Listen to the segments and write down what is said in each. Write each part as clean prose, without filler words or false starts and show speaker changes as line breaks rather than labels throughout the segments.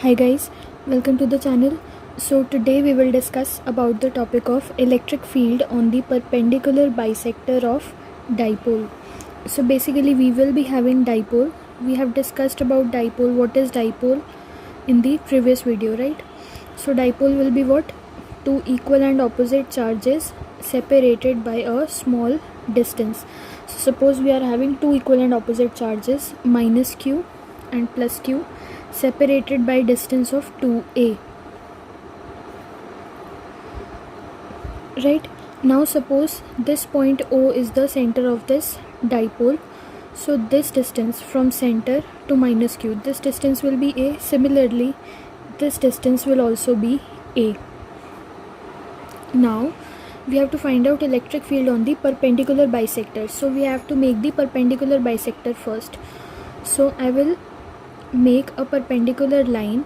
Hi guys, welcome to the channel. So today we will discuss about the topic of electric field on the perpendicular bisector of dipole. So basically we will be having dipole. We have discussed about dipole, what is dipole in the previous video, right? So dipole will be what? Two equal and opposite charges separated by a small distance. So suppose we are having two equal and opposite charges minus q and plus q separated by distance of 2a. Right, now suppose this point O is the center of this dipole. So this distance from center to minus q, this distance will be a. Similarly, this distance will also be a. Now we have to find out electric field on the perpendicular bisector. So we have to make the perpendicular bisector first. So I will make a perpendicular line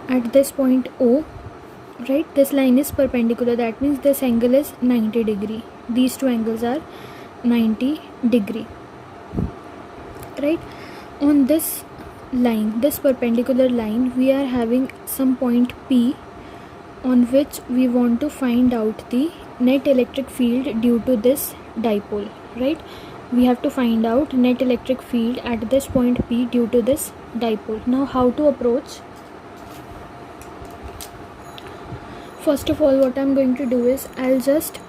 at this point O. Right, this line is perpendicular, that means this angle is 90 degree. These two angles are 90 degree. Right, on this line, this perpendicular line, we are having some point P on which we want to find out the net electric field due to this dipole. Right, we have to find out net electric field at this point P due to this dipole. Now how to approach? First of all, what I'm going to do is I'll just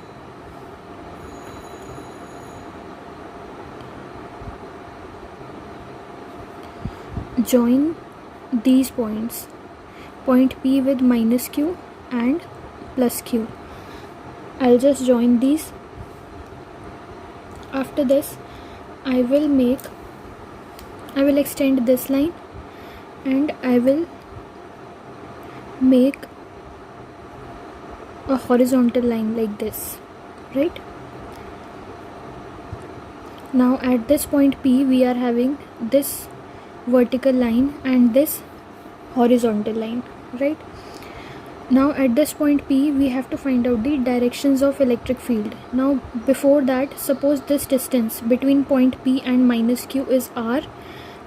join these points, point P with minus q and plus q. I'll just join these. After this, I will extend this line and I will make a horizontal line like this. Right, now at this point P we are having this vertical line and this horizontal line. Right, now at this point P we have to find out the directions of electric field. Now before that, suppose this distance between point P and minus q is r,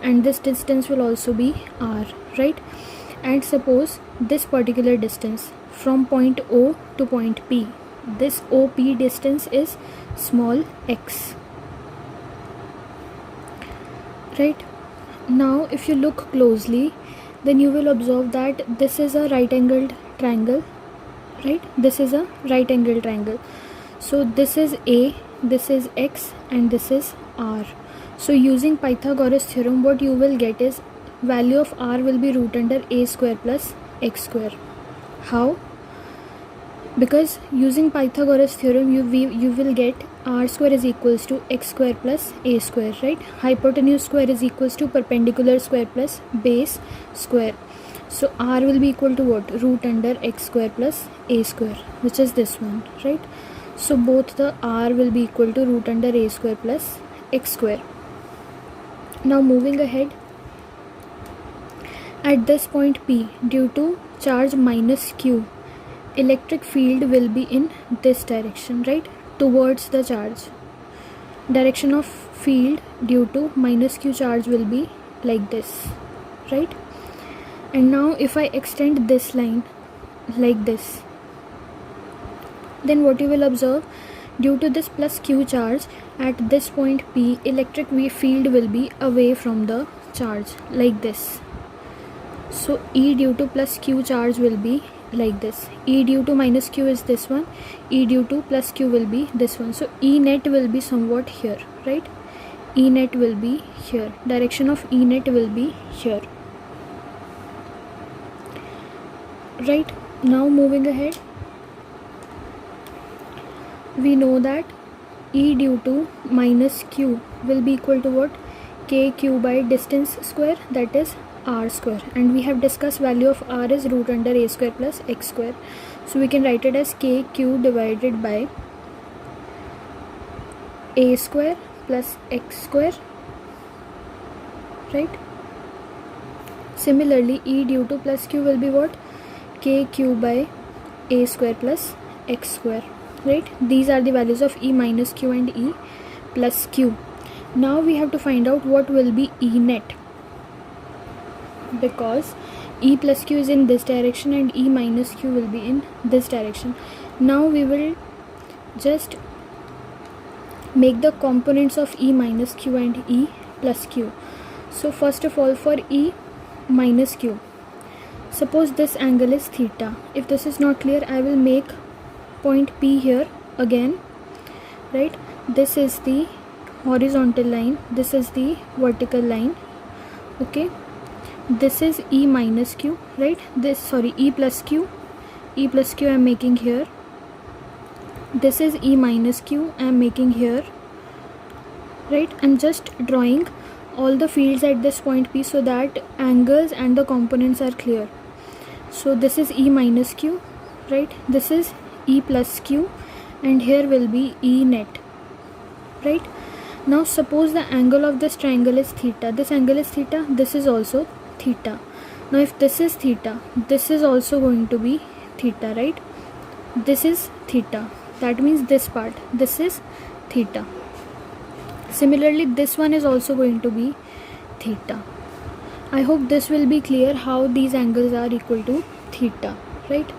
and this distance will also be r. Right, and suppose this particular distance from point O to point P, this OP distance is small x. Right, now if you look closely, then you will observe that this is a right angled triangle. Right, this is a right angled triangle. So this is A, this is x, and this is r. So using Pythagoras theorem, what you will get is value of r will be root under a square plus x square. How? Because using Pythagoras theorem you will get r square is equals to x square plus a square. Right, hypotenuse square is equals to perpendicular square plus base square. So r will be equal to what? Root under x square plus a square, which is this one. Right, so both the r will be equal to root under a square plus x square. Now moving ahead, at this point P, due to charge minus q, electric field will be in this direction. Right, towards the charge. Direction of field due to minus q charge will be like this. Right, and now if I extend this line like this, then what you will observe, due to this plus q charge at this point P, electric field will be away from the charge like this. So E due to plus q charge will be like this. E due to minus q is this one, E due to plus q will be this one. So E net will be somewhat here. Right, E net will be here. Direction of E net will be here. Right, now moving ahead, we know that E due to minus q will be equal to what? Kq by distance square, that is r square, and we have discussed value of r is root under a square plus x square. So we can write it as kq divided by a square plus x square. Right, similarly E due to plus q will be what? Kq by a square plus x square. Right, these are the values of E minus q and E plus q. Now we have to find out what will be E net. because E plus Q is in this direction and E minus Q will be in this direction. Now we will just make the components of E minus Q and E plus Q. So first of all, for E minus Q, suppose this angle is theta. If this is not clear, I will make point P here again, right? This is the horizontal line, this is the vertical line, okay? This is E minus Q, right? E plus Q. E plus Q I am making here. This is E minus Q I am making here, right? I'm just drawing all the fields at this point P so that angles and the components are clear. So this is E minus Q, right? This is E plus Q, and here will be E net, right? Now suppose the angle of this triangle is theta. This angle is theta, this is also theta. Now if this is theta, this is also going to be theta, right? This is theta. That means this part, this is theta. Similarly, this one is also going to be theta. I hope this will be clear how these angles are equal to theta, right?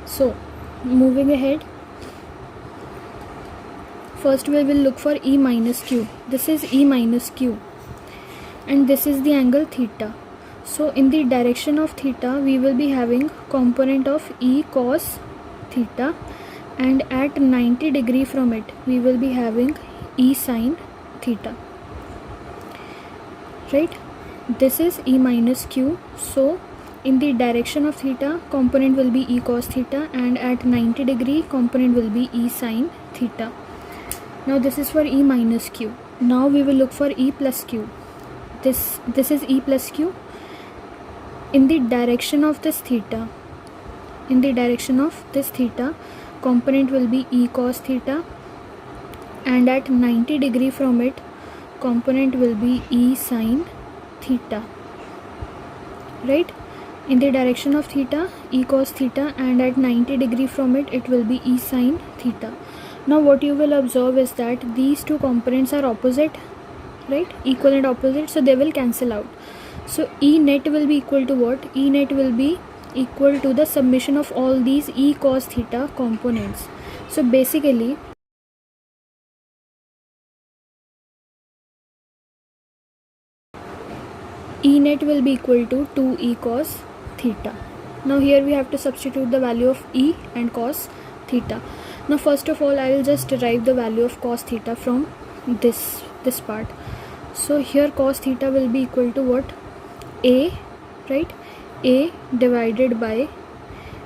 So moving ahead, first we will look for E minus Q. This is E minus Q and this is the angle theta. So in the direction of theta, we will be having component of E cos theta, and at 90 degree from it, we will be having E sin theta, right? This is E minus Q. So in the direction of theta, component will be E cos theta, and at 90 degree, component will be E sin theta. Now this is for E minus Q. Now we will look for E plus Q. This is E plus Q. In the direction of this theta, component will be E cos theta, and at 90 degree from it, component will be E sin theta, right? In the direction of theta, E cos theta, and at 90 degree from it, it will be E sin theta. Now what you will observe is that these two components are opposite, right? Equal and opposite, so they will cancel out. So E net will be equal to what? E net will be equal to the summation of all these E cos theta components. So basically, E net will be equal to 2E cos theta. Now here we have to substitute the value of E and cos theta. Now first of all, I will just derive the value of cos theta from this part. So here cos theta will be equal to what? A, right? A divided by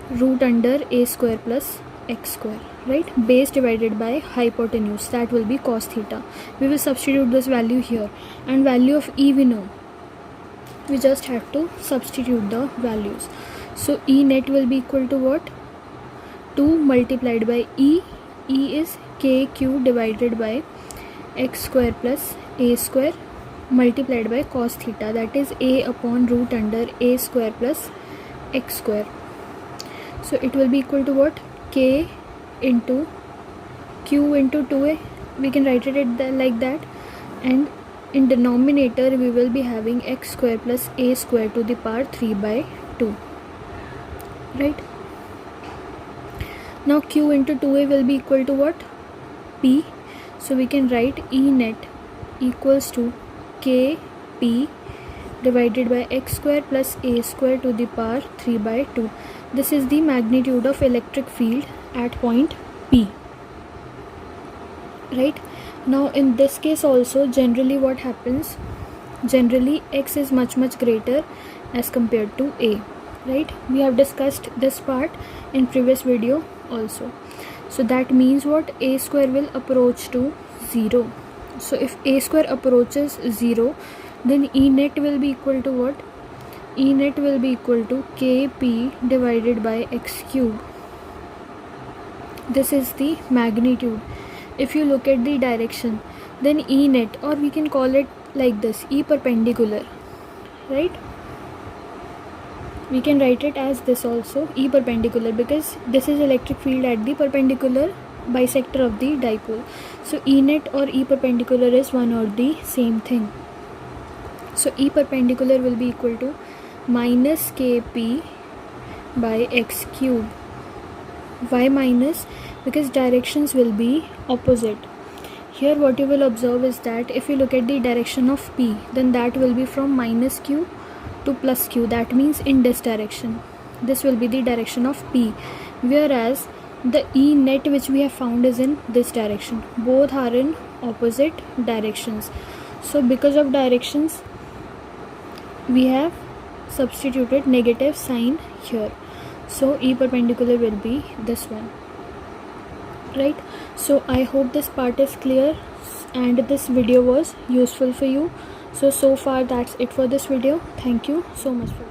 root under A square plus x square, right? Base divided by hypotenuse, that will be cos theta. We will substitute this value here, and value of E we know. We just have to substitute the values. So E net will be equal to what? 2 multiplied by E. E is KQ divided by x square plus A square multiplied by cos theta, that is A upon root under A square plus x square. So it will be equal to what? K into Q into 2A. We can write it like that, and in denominator we will be having x square plus A square to the power 3 by 2, right? Now Q into 2A will be equal to what? P. So we can write E net equals to Kp divided by x square plus A square to the power 3 by 2. This is the magnitude of electric field at point P, right? Now in this case also, generally what happens? Generally x is much greater as compared to A, right? We have discussed this part in previous video also. So that means what? A square will approach to 0. So if A square approaches 0, then E net will be equal to what? E net will be equal to Kp divided by x cube. This is the magnitude. If you look at the direction, then E net, or we can call it like this, E perpendicular, right? We can write it as this also, E perpendicular, because this is electric field at the perpendicular bisector of the dipole. So E net or E perpendicular is one or the same thing. So E perpendicular will be equal to minus kp by x cube. Why minus? Because directions will be opposite. Here what you will observe is that if you look at the direction of p, then that will be from minus q to plus q. That means in this direction. This will be the direction of p, whereas the E net which we have found is in this direction. Both are in opposite directions. So because of directions, we have substituted negative sign here. So E perpendicular will be this one, right? So I hope this part is clear and this video was useful for you. So far that's it for this video. Thank you so much for